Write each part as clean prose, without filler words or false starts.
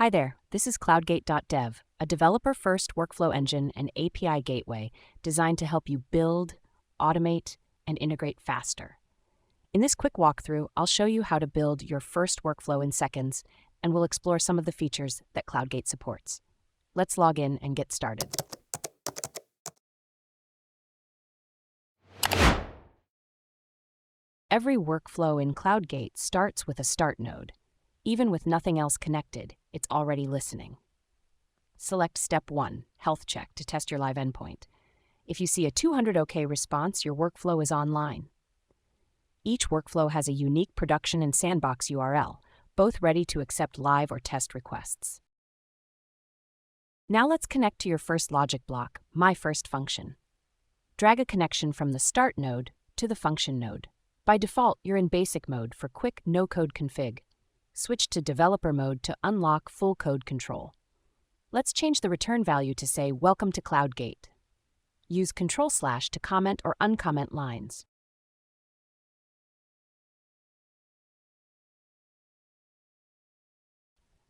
Hi there, this is Cloudgate.dev, a developer-first workflow engine and API gateway designed to help you build, automate, and integrate faster. In this quick walkthrough, I'll show you how to build your first workflow in seconds, and we'll explore some of the features that Cloudgate supports. Let's log in and get started. Every workflow in Cloudgate starts with a start node. Even with nothing else connected, it's already listening. Select Step 1, Health Check, to test your live endpoint. If you see a 200 OK response, your workflow is online. Each workflow has a unique production and sandbox URL, both ready to accept live or test requests. Now let's connect to your first logic block, My First Function. Drag a connection from the Start node to the Function node. By default, you're in Basic mode for quick, no-code config. Switch to Developer mode to unlock full code control. Let's change the return value to say, Welcome to Cloudgate. Use // to comment or uncomment lines.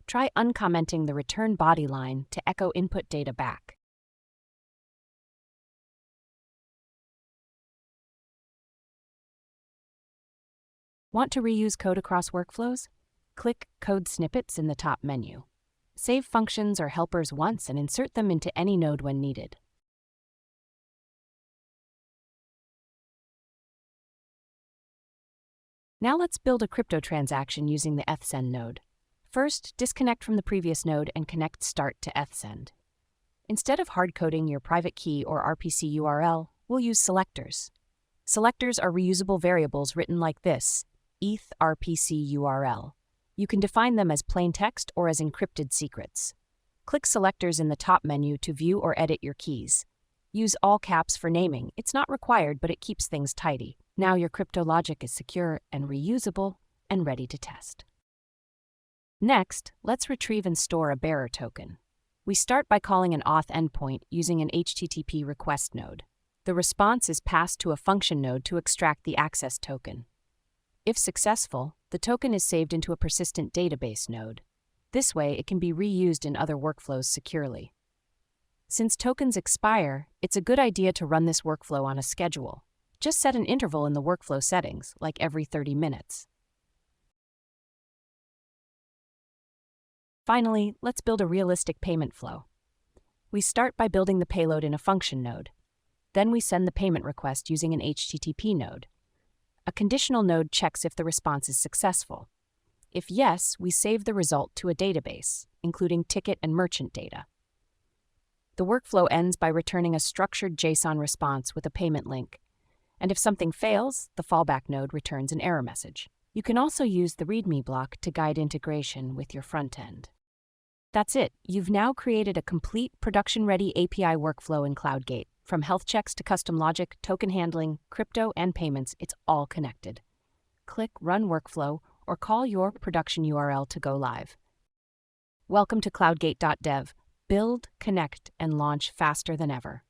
Try uncommenting the return body line to echo input data back. Want to reuse code across workflows? Click Code Snippets in the top menu. Save functions or helpers once and insert them into any node when needed. Now let's build a crypto transaction using the ethsend node. First, disconnect from the previous node and connect Start to ethsend. Instead of hard-coding your private key or RPC URL, we'll use selectors. Selectors are reusable variables written like this, ETH RPC URL. You can define them as plain text or as encrypted secrets. Click Selectors in the top menu to view or edit your keys. Use all caps for naming. It's not required, but it keeps things tidy. Now your crypto logic is secure and reusable and ready to test. Next, let's retrieve and store a bearer token. We start by calling an auth endpoint using an HTTP request node. The response is passed to a function node to extract the access token. If successful, the token is saved into a persistent database node. This way, it can be reused in other workflows securely. Since tokens expire, it's a good idea to run this workflow on a schedule. Just set an interval in the workflow settings, like every 30 minutes. Finally, let's build a realistic payment flow. We start by building the payload in a function node. Then we send the payment request using an HTTP node. A conditional node checks if the response is successful. If yes, we save the result to a database, including ticket and merchant data. The workflow ends by returning a structured JSON response with a payment link. And if something fails, the fallback node returns an error message. You can also use the README block to guide integration with your front end. That's it. You've now created a complete production-ready API workflow in Cloudgate. From health checks to custom logic, token handling, crypto, and payments, it's all connected. Click Run Workflow or call your production URL to go live. Welcome to Cloudgate.dev. Build, connect, and launch faster than ever.